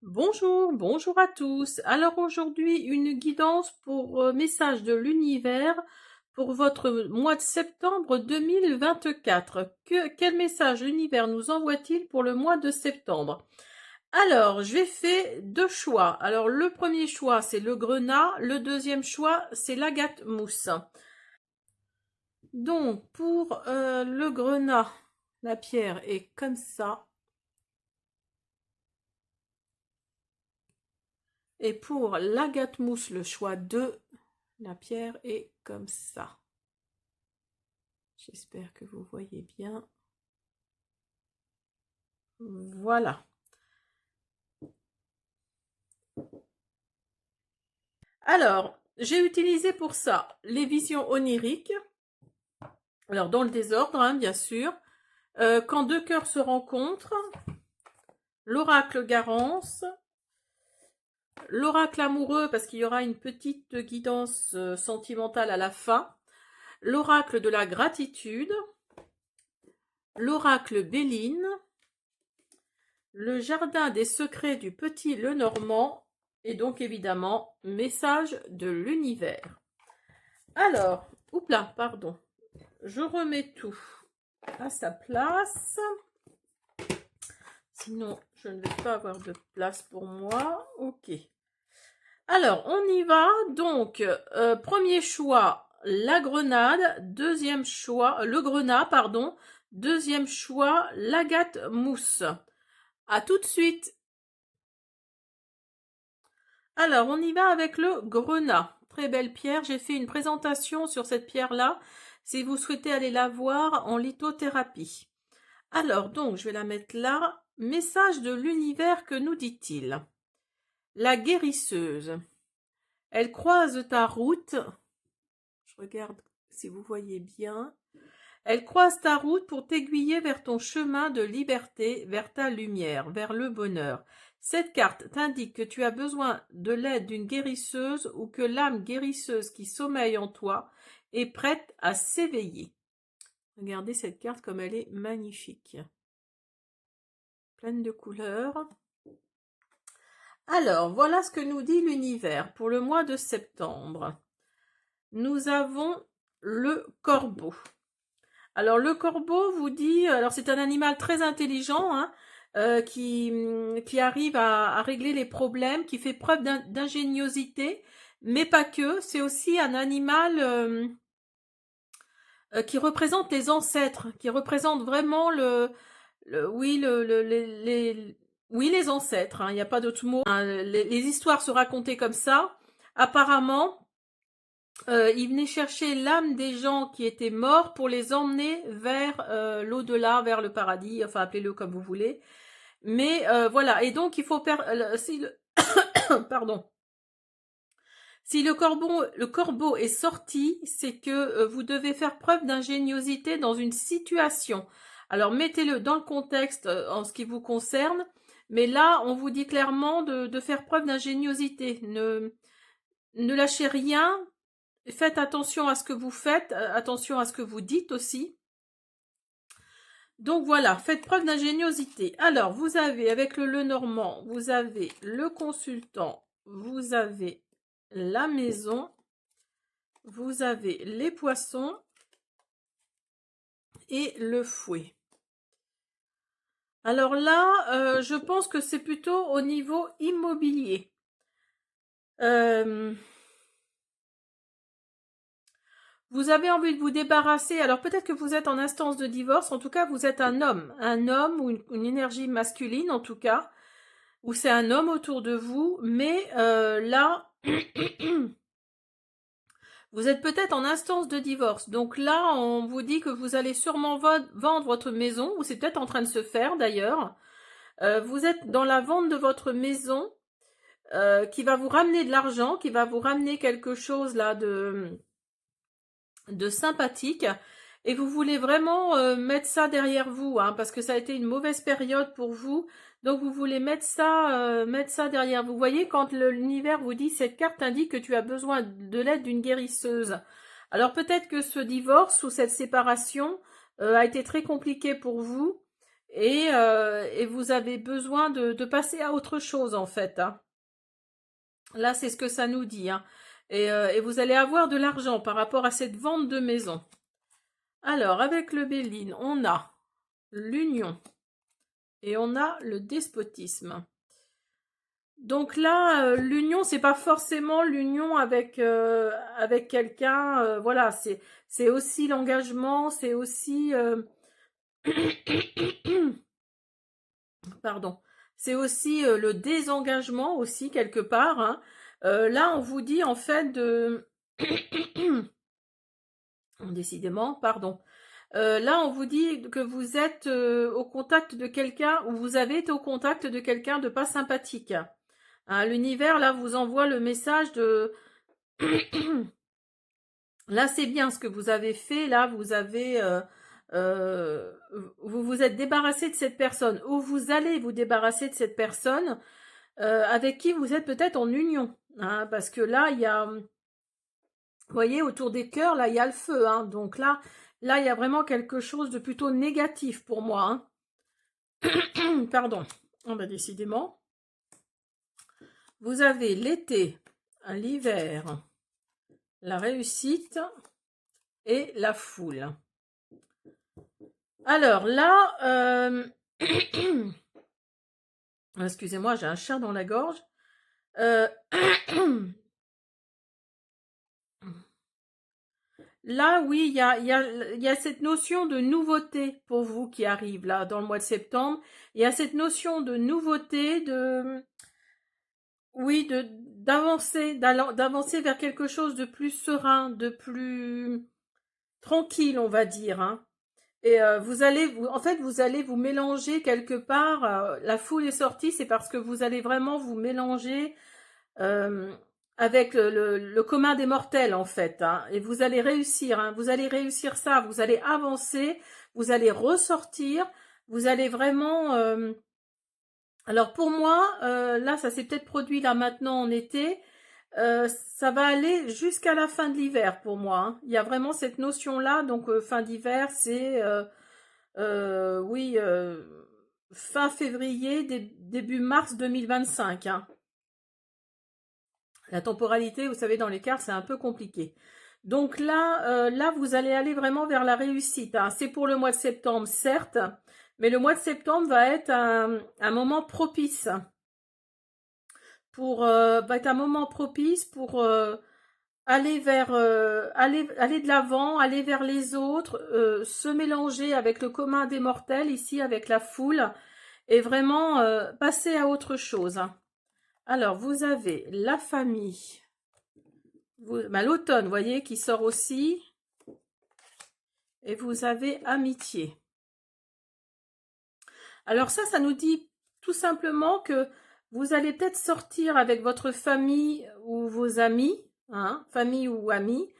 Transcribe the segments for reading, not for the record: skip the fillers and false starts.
Bonjour, bonjour à tous. Alors aujourd'hui, une guidance pour message de l'univers pour votre mois de septembre 2024. Quel message l'univers nous envoie-t-il pour le mois de septembre? Alors, j'ai fait deux choix. Alors, le premier choix, c'est le grenat. Le deuxième choix, c'est l'agate mousse. Donc, pour le grenat, la pierre est comme ça. Et pour l'agate mousse, le choix 2, la pierre est comme ça. J'espère que vous voyez bien. Voilà. Alors, j'ai utilisé pour ça les visions oniriques. Alors, dans le désordre, hein, bien sûr. Quand deux cœurs se rencontrent, l'oracle Garance, l'oracle amoureux, parce qu'il y aura une petite guidance sentimentale à la fin, l'oracle de la gratitude, l'oracle Béline, le jardin des secrets du petit Lenormand, et donc évidemment, message de l'univers. Alors, oupla, pardon, je remets tout à sa place, sinon je ne vais pas avoir de place pour moi. Ok. Alors, on y va. Donc, premier choix, la grenade. Deuxième choix, le grenat, pardon. Deuxième choix, l'agate mousse. À tout de suite. Alors, on y va avec le grenat. Très belle pierre. J'ai fait une présentation sur cette pierre-là, si vous souhaitez aller la voir en lithothérapie. Alors, donc, je vais la mettre là. Message de l'univers, que nous dit-il? La guérisseuse. Elle croise ta route. Je regarde si vous voyez bien. Elle croise ta route pour t'aiguiller vers ton chemin de liberté, vers ta lumière, vers le bonheur. Cette carte t'indique que tu as besoin de l'aide d'une guérisseuse ou que l'âme guérisseuse qui sommeille en toi est prête à s'éveiller. Regardez cette carte comme elle est magnifique. Pleine de couleurs. Alors, voilà ce que nous dit l'univers pour le mois de septembre. Nous avons le corbeau. Alors le corbeau vous dit, alors c'est un animal très intelligent, hein, qui arrive à régler les problèmes, qui fait preuve d'ingéniosité, mais pas que. C'est aussi un animal qui représente les ancêtres, qui représente vraiment oui oui les ancêtres. Hein, il n'y a pas d'autre mot. Hein, les histoires se racontaient comme ça. Apparemment. Il venait chercher l'âme des gens qui étaient morts pour les emmener vers l'au-delà, vers le paradis, enfin appelez-le comme vous voulez. Mais voilà, et donc il faut pardon. Si le corbeau est sorti, c'est que vous devez faire preuve d'ingéniosité dans une situation. Alors mettez-le dans le contexte en ce qui vous concerne, mais là on vous dit clairement de faire preuve d'ingéniosité. Ne lâchez rien. Faites attention à ce que vous faites, attention à ce que vous dites aussi. Donc voilà, faites preuve d'ingéniosité. Alors, vous avez, avec le Lenormand, vous avez le consultant, vous avez la maison, vous avez les poissons et le fouet. Alors là, je pense que c'est plutôt au niveau immobilier. Vous avez envie de vous débarrasser, alors peut-être que vous êtes en instance de divorce, en tout cas vous êtes un homme ou une énergie masculine en tout cas, ou c'est un homme autour de vous, mais là, vous êtes peut-être en instance de divorce. Donc là, on vous dit que vous allez sûrement vendre votre maison, ou c'est peut-être en train de se faire d'ailleurs. Vous êtes dans la vente de votre maison qui va vous ramener de l'argent, qui va vous ramener quelque chose là de sympathique, et vous voulez vraiment mettre ça derrière vous, hein, parce que ça a été une mauvaise période pour vous, donc vous voulez mettre ça derrière vous. Vous voyez, quand l'univers vous dit, cette carte indique que tu as besoin de l'aide d'une guérisseuse. Alors peut-être que ce divorce ou cette séparation a été très compliqué pour vous, et vous avez besoin de passer à autre chose en fait, hein. Là, c'est ce que ça nous dit, hein. Et vous allez avoir de l'argent par rapport à cette vente de maison. Alors, avec le Béline, on a l'union et on a le despotisme. Donc là, l'union, c'est pas forcément l'union avec quelqu'un. Voilà, c'est aussi l'engagement, c'est aussi pardon, c'est aussi le désengagement aussi quelque part, hein. Là, on vous dit en fait de décidément, pardon. Là, on vous dit que vous êtes au contact de quelqu'un, ou vous avez été au contact de quelqu'un de pas sympathique, hein. L'univers, là, vous envoie le message de... Là, c'est bien ce que vous avez fait. Là, vous avez... vous vous êtes débarrassé de cette personne, ou vous allez vous débarrasser de cette personne avec qui vous êtes peut-être en union, hein, parce que là, il y a... Vous voyez, autour des cœurs, là, il y a le feu, hein. Donc là, il y a vraiment quelque chose de plutôt négatif pour moi, hein. Pardon. Oh, ben, décidément. Vous avez l'été, l'hiver, la réussite et la foule. Alors là, excusez-moi, j'ai un chat dans la gorge. Là, oui, il y a cette notion de nouveauté pour vous qui arrive là dans le mois de septembre. Il y a cette notion de nouveauté, oui, d'avancer vers quelque chose de plus serein, de plus tranquille, on va dire, hein. Et en fait, vous allez vous mélanger quelque part. La foule est sortie, c'est parce que vous allez vraiment vous mélanger euh, avec le commun des mortels, en fait, hein. Et vous allez réussir, hein. Vous allez réussir ça. Vous allez avancer. Vous allez ressortir. Vous allez vraiment. Alors pour moi, là, ça s'est peut-être produit là maintenant en été. Ça va aller jusqu'à la fin de l'hiver pour moi, hein. Il y a vraiment cette notion-là. Donc fin d'hiver, c'est oui, fin février, début mars 2025, hein. La temporalité, vous savez, dans les cartes, c'est un peu compliqué. Donc là, vous allez aller vraiment vers la réussite, hein. C'est pour le mois de septembre, certes, mais le mois de septembre va être un moment propice va être un moment propice pour aller vers aller de l'avant, aller vers les autres, se mélanger avec le commun des mortels ici avec la foule et vraiment passer à autre chose, hein. Alors vous avez la famille, l'automne, vous voyez, qui sort aussi, et vous avez amitié. Alors ça nous dit tout simplement que vous allez peut-être sortir avec votre famille ou vos amis, hein, famille ou amis.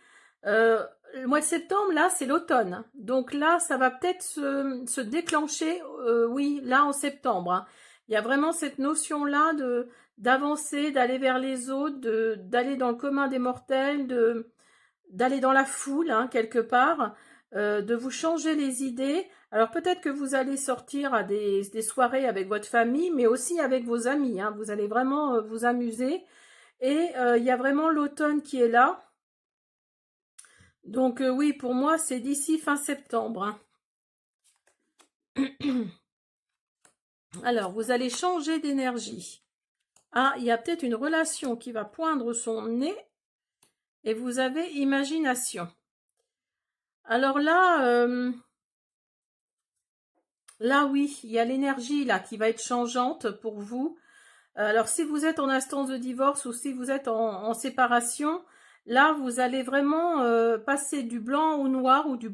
Le mois de septembre, là, c'est l'automne. Donc là, ça va peut-être se déclencher, oui, là, en septembre, hein. Il y a vraiment cette notion-là d'avancer, d'aller vers les autres, d'aller dans le commun des mortels, d'aller dans la foule, hein, quelque part, de vous changer les idées. Alors peut-être que vous allez sortir à des soirées avec votre famille, mais aussi avec vos amis, hein. Vous allez vraiment vous amuser. Et il y a vraiment l'automne qui est là. Donc oui, pour moi, c'est d'ici fin septembre, hein. Alors, vous allez changer d'énergie. Ah, il y a peut-être une relation qui va poindre son nez. Et vous avez imagination. Alors là oui, il y a l'énergie là qui va être changeante pour vous. Alors si vous êtes en instance de divorce ou si vous êtes en séparation, là vous allez vraiment passer du blanc au noir ou du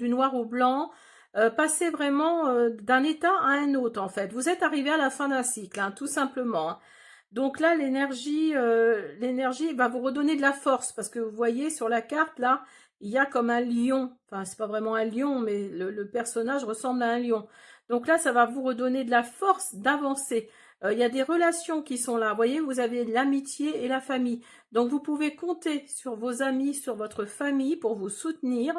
noir au blanc, passer vraiment d'un état à un autre en fait. Vous êtes arrivé à la fin d'un cycle, hein, tout simplement, hein. Donc là l'énergie va vous redonner de la force parce que vous voyez sur la carte là, il y a comme un lion. Enfin c'est pas vraiment un lion, mais le personnage ressemble à un lion. Donc là ça va vous redonner de la force d'avancer. Il y a des relations qui sont là. Vous voyez, vous avez l'amitié et la famille. Donc, vous pouvez compter sur vos amis, sur votre famille pour vous soutenir,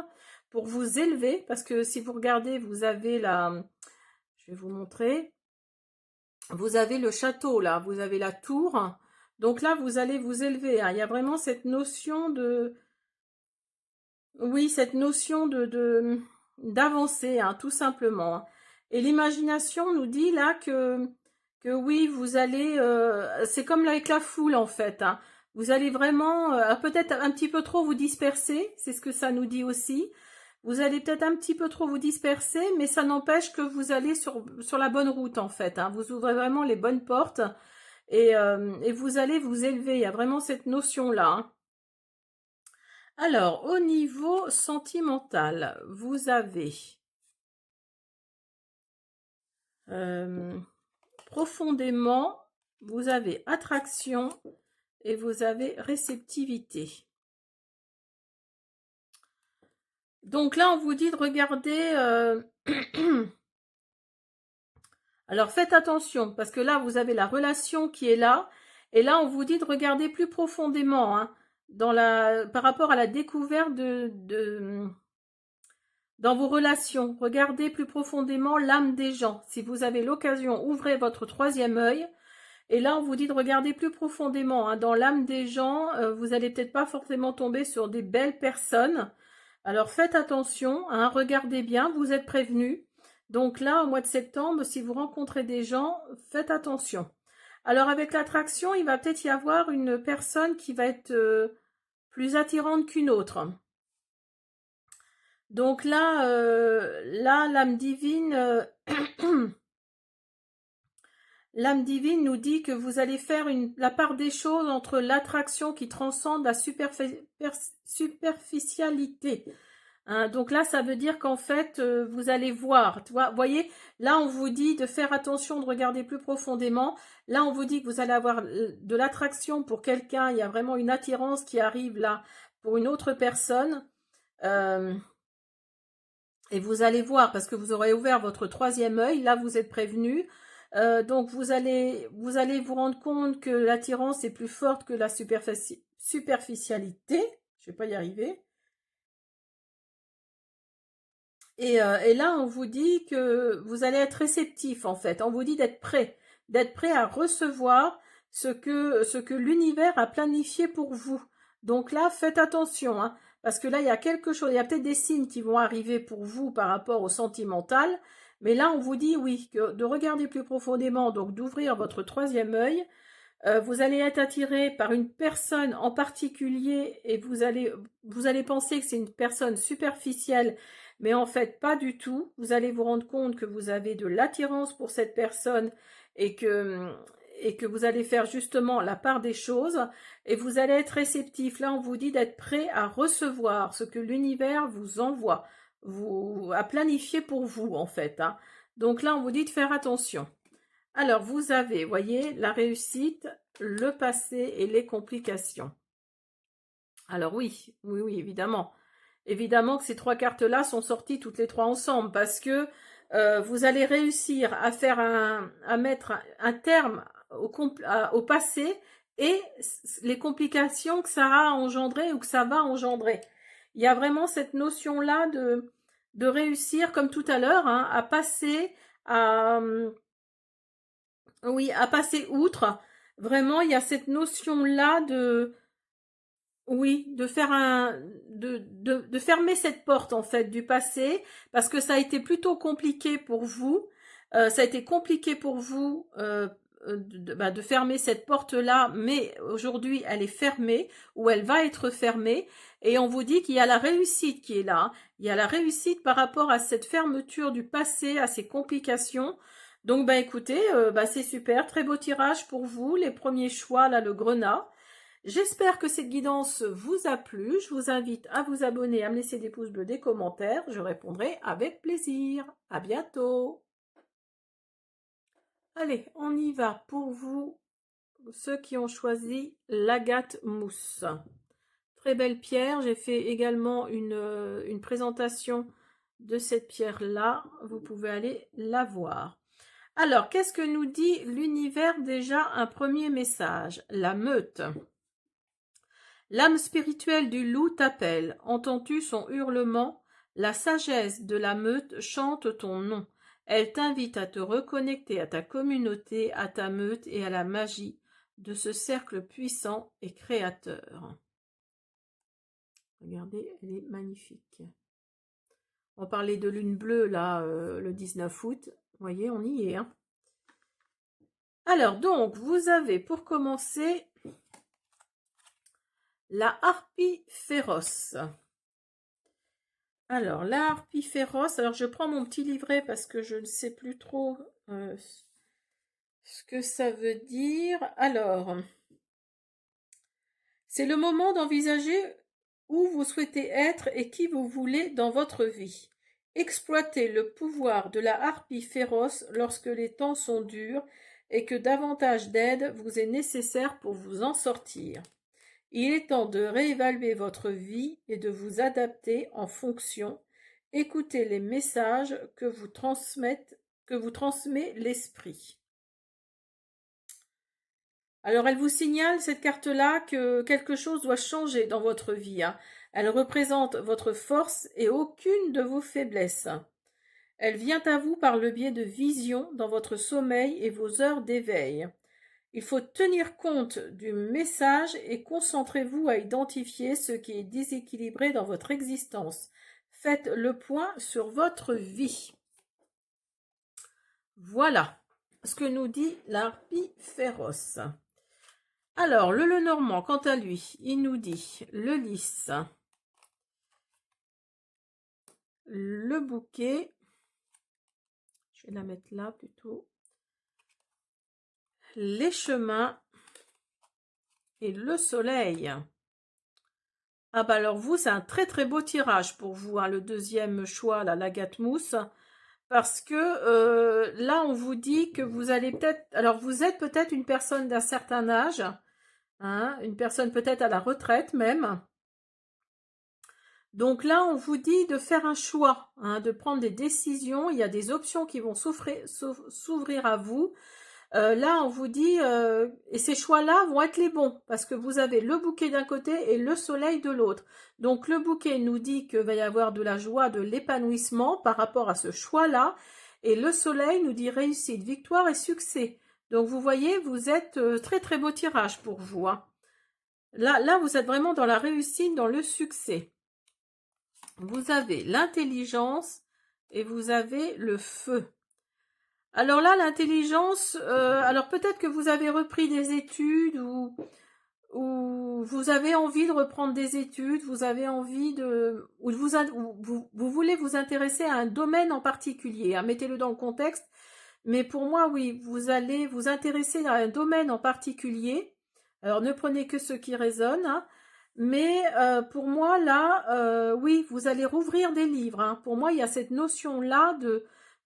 pour vous élever. Parce que si vous regardez, vous avez je vais vous montrer. Vous avez le château là, vous avez la tour. Donc là, vous allez vous élever, hein. Il y a vraiment cette notion de... Oui, cette notion d'avancer, hein, tout simplement. Et l'imagination nous dit là que oui, vous allez... c'est comme avec la foule en fait, hein. Vous allez vraiment, peut-être un petit peu trop vous disperser, c'est ce que ça nous dit aussi. Vous allez peut-être un petit peu trop vous disperser, mais ça n'empêche que vous allez sur la bonne route en fait, hein. Vous ouvrez vraiment les bonnes portes et vous allez vous élever. Il y a vraiment cette notion-là, hein. Alors, au niveau sentimental, vous avez profondément, vous avez attraction et vous avez réceptivité. Donc là, on vous dit de regarder... Alors, faites attention, parce que là, vous avez la relation qui est là. Et là, on vous dit de regarder plus profondément, hein, par rapport à la découverte dans vos relations. Regardez plus profondément l'âme des gens. Si vous avez l'occasion, ouvrez votre troisième œil. Et là, on vous dit de regarder plus profondément, hein, dans l'âme des gens. Vous allez peut-être pas forcément tomber sur des belles personnes. Alors faites attention, hein, regardez bien, vous êtes prévenus. Donc là, au mois de septembre, si vous rencontrez des gens, faites attention. Alors avec l'attraction, il va peut-être y avoir une personne qui va être plus attirante qu'une autre. Donc là, l'âme divine... L'âme divine nous dit que vous allez faire la part des choses entre l'attraction qui transcende la superficialité. Hein, donc là, ça veut dire qu'en fait, vous allez voir. Vous voyez, là, on vous dit de faire attention, de regarder plus profondément. Là, on vous dit que vous allez avoir de l'attraction pour quelqu'un. Il y a vraiment une attirance qui arrive là pour une autre personne. Et vous allez voir, parce que vous aurez ouvert votre troisième œil. Là, vous êtes prévenu. Donc vous allez vous rendre compte que l'attirance est plus forte que la superficialité. Je vais pas y arriver. Et là, on vous dit que vous allez être réceptif en fait. On vous dit d'être prêt à recevoir ce que l'univers a planifié pour vous. Donc là, faites attention, hein, parce que là, il y a quelque chose, il y a peut-être des signes qui vont arriver pour vous par rapport au sentimental. Mais là, on vous dit, oui, de regarder plus profondément, donc d'ouvrir votre troisième œil. Vous allez être attiré par une personne en particulier et vous allez penser que c'est une personne superficielle, mais en fait, pas du tout. Vous allez vous rendre compte que vous avez de l'attirance pour cette personne et que vous allez faire justement la part des choses et vous allez être réceptif. Là, on vous dit d'être prêt à recevoir ce que l'univers vous envoie, a planifié pour vous en fait, hein. Donc là, on vous dit de faire attention. Alors, vous avez, voyez, la réussite, le passé et les complications. Alors oui, évidemment. Évidemment que ces trois cartes-là sont sorties toutes les trois ensemble parce que vous allez réussir à faire à mettre un terme au passé et les complications que ça a engendré ou que ça va engendrer. Il y a vraiment cette notion-là de réussir, comme tout à l'heure, hein, à passer oui, à passer outre. Vraiment, il y a cette notion-là oui, de faire de fermer cette porte, en fait, du passé, parce que ça a été plutôt compliqué pour vous. Ça a été compliqué pour vous de fermer cette porte-là, mais aujourd'hui, elle est fermée, ou elle va être fermée, et on vous dit qu'il y a la réussite qui est là. Il y a la réussite par rapport à cette fermeture du passé, à ces complications. Donc, bah écoutez, c'est super, très beau tirage pour vous, les premiers choix, là, le grenat. J'espère que cette guidance vous a plu. Je vous invite à vous abonner, à me laisser des pouces bleus, des commentaires. Je répondrai avec plaisir. À bientôt. Allez, on y va pour vous, ceux qui ont choisi l'agate mousse. Très belle pierre. J'ai fait également une présentation de cette pierre-là. Vous pouvez aller la voir. Alors, qu'est-ce que nous dit l'univers déjà? Un premier message. La meute. L'âme spirituelle du loup t'appelle. Entends-tu son hurlement? La sagesse de la meute chante ton nom. Elle t'invite à te reconnecter à ta communauté, à ta meute et à la magie de ce cercle puissant et créateur. Regardez, elle est magnifique. On parlait de lune bleue, là, le 19 août. Vous voyez, on y est. Hein. Alors, donc, vous avez, pour commencer, la harpie féroce. Alors, la harpie féroce. Alors, je prends mon petit livret parce que je ne sais plus trop ce que ça veut dire. Alors, c'est le moment d'envisager où vous souhaitez être et qui vous voulez dans votre vie. Exploitez le pouvoir de la harpie féroce lorsque les temps sont durs et que davantage d'aide vous est nécessaire pour vous en sortir. Il est temps de réévaluer votre vie et de vous adapter en fonction. Écoutez les messages que vous transmet l'esprit. Alors, elle vous signale, cette carte-là, que quelque chose doit changer dans votre vie. Hein. Elle représente votre force et aucune de vos faiblesses. Elle vient à vous par le biais de visions dans votre sommeil et vos heures d'éveil. Il faut tenir compte du message et concentrez-vous à identifier ce qui est déséquilibré dans votre existence. Faites le point sur votre vie. Voilà ce que nous dit l'harpie féroce. Alors, le Lenormand, quant à lui, il nous dit le lys, le bouquet, je vais la mettre là plutôt, les chemins et le soleil. Ah bah alors vous, c'est un très très beau tirage pour vous, hein, le deuxième choix, là, la gâte-mousse, parce que là, on vous dit que vous allez peut-être, alors vous êtes peut-être une personne d'un certain âge, hein, une personne peut-être à la retraite même. Donc là, on vous dit de faire un choix, hein, de prendre des décisions. Il y a des options qui vont s'ouvrir à vous. Là, on vous dit, et ces choix-là vont être les bons, parce que vous avez le bouquet d'un côté et le soleil de l'autre. Donc le bouquet nous dit qu'il va y avoir de la joie, de l'épanouissement par rapport à ce choix-là. Et le soleil nous dit réussite, victoire et succès. Donc vous voyez, vous êtes très très beau tirage pour vous. Hein. Là, vous êtes vraiment dans la réussite, dans le succès. Vous avez l'intelligence et vous avez le feu. Alors là, l'intelligence, alors peut-être que vous avez repris des études ou vous avez envie de reprendre des études, vous avez envie de... ou vous voulez vous intéresser à un domaine en particulier, hein, mettez-le dans le contexte, mais pour moi, oui, vous allez vous intéresser à un domaine en particulier, alors ne prenez que ce qui résonne, hein, mais pour moi, là, oui, vous allez rouvrir des livres, hein. Pour moi, il y a cette notion-là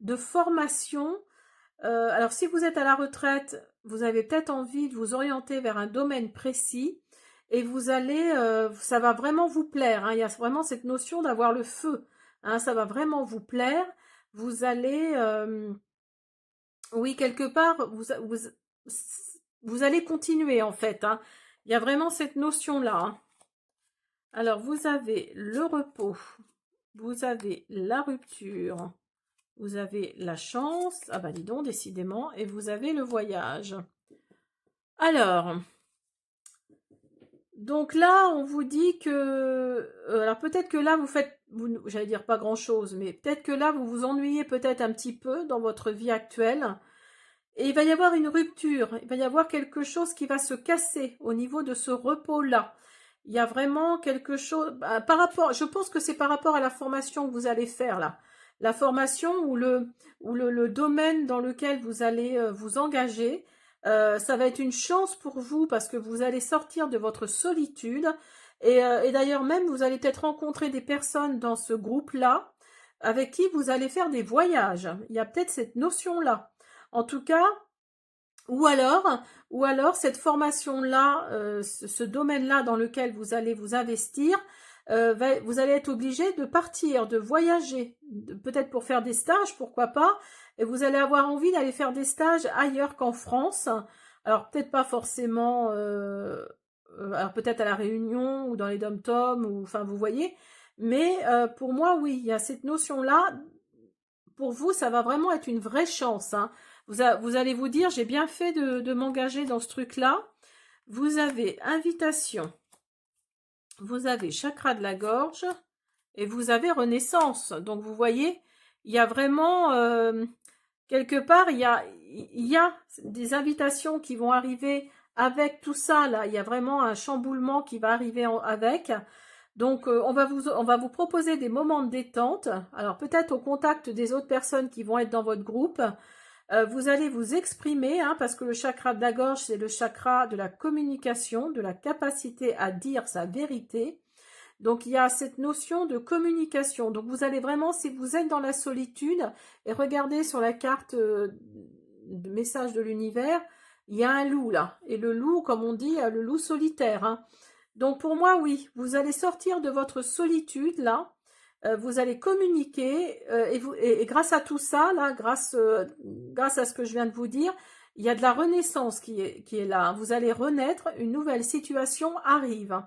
de formation. Alors, si vous êtes à la retraite, vous avez peut-être envie de vous orienter vers un domaine précis et vous allez, ça va vraiment vous plaire. Hein. Il y a vraiment cette notion d'avoir le feu. Hein. Ça va vraiment vous plaire. Vous allez, oui, quelque part, vous allez continuer en fait. Hein. Il y a vraiment cette notion-là. Hein. Alors, vous avez le repos, vous avez la rupture, vous avez la chance, ah bah dis donc, décidément, et vous avez le voyage. Alors, donc là, on vous dit que, alors peut-être que là, j'allais dire pas grand-chose, mais peut-être que là, vous vous ennuyez peut-être un petit peu dans votre vie actuelle, et il va y avoir une rupture, il va y avoir quelque chose qui va se casser au niveau de ce repos-là. Il y a vraiment quelque chose, par rapport, je pense que c'est par rapport à la formation que vous allez faire là. La formation ou le domaine dans lequel vous allez vous engager, ça va être une chance pour vous parce que vous allez sortir de votre solitude et d'ailleurs même vous allez peut-être rencontrer des personnes dans ce groupe-là avec qui vous allez faire des voyages. Il y a peut-être cette notion-là. En tout cas, ou alors cette formation-là, ce domaine-là dans lequel vous allez vous investir, vous allez être obligé de partir, de voyager, peut-être pour faire des stages, pourquoi pas, et vous allez avoir envie d'aller faire des stages ailleurs qu'en France. Alors peut-être pas forcément, alors peut-être à La Réunion ou dans les dom-toms, ou enfin vous voyez, mais pour moi oui, il y a cette notion-là. pour vous, ça va vraiment être une vraie chance, hein. Vous allez vous dire, j'ai bien fait de m'engager dans ce truc-là. Vous avez invitation, vous avez chakra de la gorge et vous avez renaissance. Donc vous voyez, il y a vraiment, quelque part, il y a des invitations qui vont arriver avec tout ça, là. Il y a vraiment un chamboulement qui va arriver avec. Donc, on va vous proposer des moments de détente. Alors, peut-être au contact des autres personnes qui vont être dans votre groupe. Vous allez vous exprimer, hein, parce que le chakra de la gorge, c'est le chakra de la communication, de la capacité à dire sa vérité. Donc, il y a cette notion de communication. Donc, vous allez vraiment, si vous êtes dans la solitude, et regardez sur la carte de message de l'univers, il y a un loup là. Et le loup, comme on dit, le loup solitaire, hein. Donc pour moi, oui, vous allez sortir de votre solitude là, vous allez communiquer et grâce à tout ça, là, grâce à ce que je viens de vous dire, il y a de la renaissance qui est là. Vous allez renaître, une nouvelle situation arrive.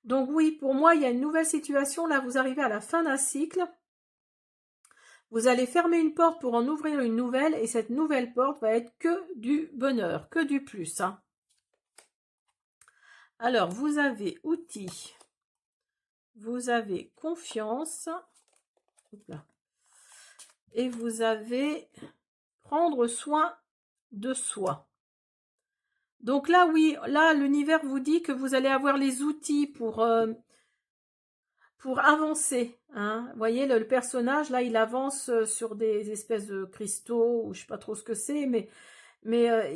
Donc oui, pour moi, il y a une nouvelle situation. Là, vous arrivez à la fin d'un cycle. Vous allez fermer une porte pour en ouvrir une nouvelle et cette nouvelle porte va être que du bonheur, que du plus, hein. Alors, vous avez outils, vous avez confiance, et vous avez prendre soin de soi. Donc là, oui, là, l'univers vous dit que vous allez avoir les outils pour avancer, hein. Vous voyez, le personnage, là, il avance sur des espèces de cristaux, ou je sais pas trop ce que c'est, mais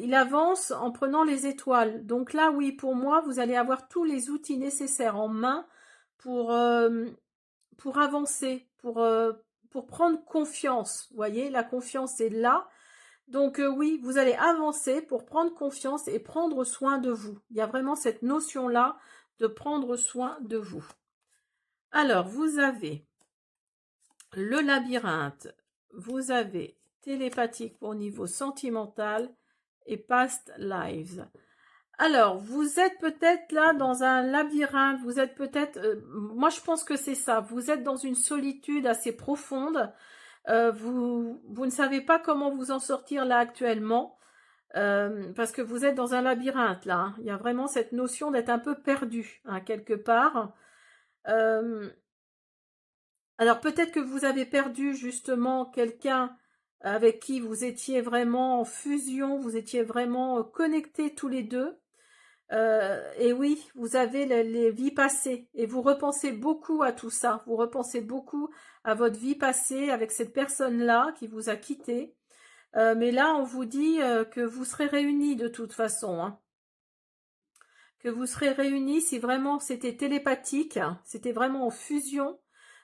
il avance en prenant les étoiles. Donc là, oui, pour moi, vous allez avoir tous les outils nécessaires en main pour avancer, pour prendre confiance. Vous voyez, la confiance est là. Donc oui, vous allez avancer pour prendre confiance et prendre soin de vous. Il y a vraiment cette notion-là de prendre soin de vous. Alors, vous avez le labyrinthe, vous avez télépathique au niveau sentimental et past lives. Alors, vous êtes peut-être là dans un labyrinthe, vous êtes peut-être... moi, je pense que c'est ça. Vous êtes dans une solitude assez profonde. Vous ne savez pas comment vous en sortir là actuellement. Parce que vous êtes dans un labyrinthe là, hein. Il y a vraiment cette notion d'être un peu perdu, hein, quelque part. Alors peut-être que vous avez perdu justement quelqu'un avec qui vous étiez vraiment en fusion, vous étiez vraiment connectés tous les deux. Et oui, vous avez les vies passées et vous repensez beaucoup à tout ça. Vous repensez beaucoup à votre vie passée avec cette personne-là qui vous a quitté. Mais là, on vous dit que vous serez réunis de toute façon, hein. Que vous serez réunis si vraiment c'était télépathique, hein, c'était vraiment en fusion.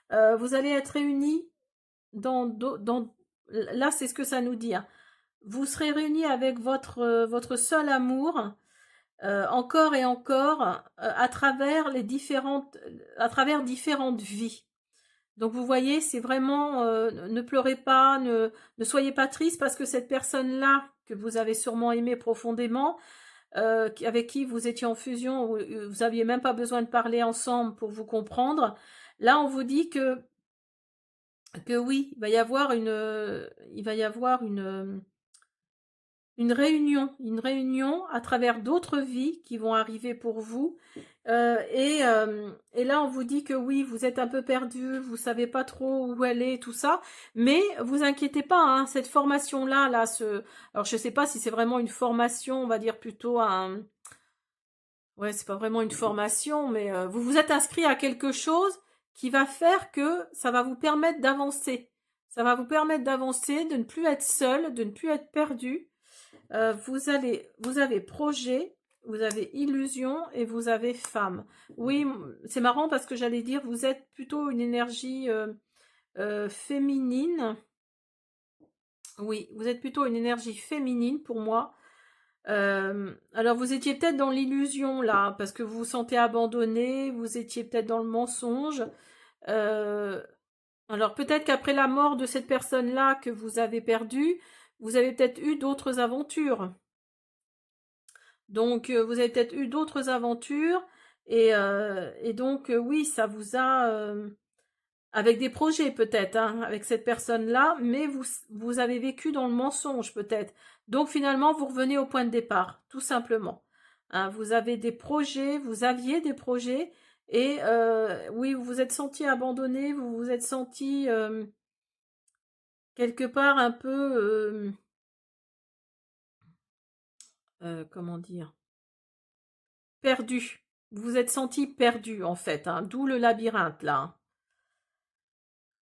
Vous allez être réunis là, c'est ce que ça nous dit, hein. Vous serez réunis avec votre seul amour, encore et encore, à travers différentes vies. Donc vous voyez, c'est vraiment, ne pleurez pas, ne soyez pas triste parce que cette personne-là, que vous avez sûrement aimée profondément, avec qui vous étiez en fusion, vous n'aviez même pas besoin de parler ensemble pour vous comprendre. Là, on vous dit que oui, il va y avoir une réunion à travers d'autres vies qui vont arriver pour vous. Et là, on vous dit que oui, vous êtes un peu perdu, vous savez pas trop où aller, tout ça. Mais vous inquiétez pas, hein, cette formation-là, alors je sais pas si c'est vraiment une formation, on va dire plutôt ouais, c'est pas vraiment une formation, mais vous vous êtes inscrit à quelque chose qui va faire que ça va vous permettre d'avancer. Ça va vous permettre d'avancer, de ne plus être seul, de ne plus être perdu. Vous avez projet, vous avez illusion et vous avez femme. Oui, c'est marrant parce que j'allais dire, vous êtes plutôt une énergie féminine. Oui, vous êtes plutôt une énergie féminine pour moi. Alors vous étiez peut-être dans l'illusion là, parce que vous vous sentez abandonné, vous étiez peut-être dans le mensonge. Alors peut-être qu'après la mort de cette personne-là que vous avez perdue, vous avez peut-être eu d'autres aventures. Donc vous avez peut-être eu d'autres aventures et donc oui, ça vous a avec des projets peut-être, hein, avec cette personne-là, mais vous avez vécu dans le mensonge peut-être. Donc finalement, vous revenez au point de départ, tout simplement. Hein, vous avez des projets, vous aviez des projets, et oui, vous vous êtes senti abandonné, vous vous êtes senti quelque part un peu, comment dire, perdu. Vous vous êtes senti perdu en fait, hein, d'où le labyrinthe là. Hein.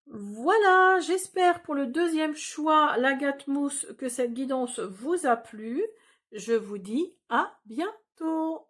Voilà, j'espère pour le deuxième choix, l'agate mousse, que cette guidance vous a plu. Je vous dis à bientôt.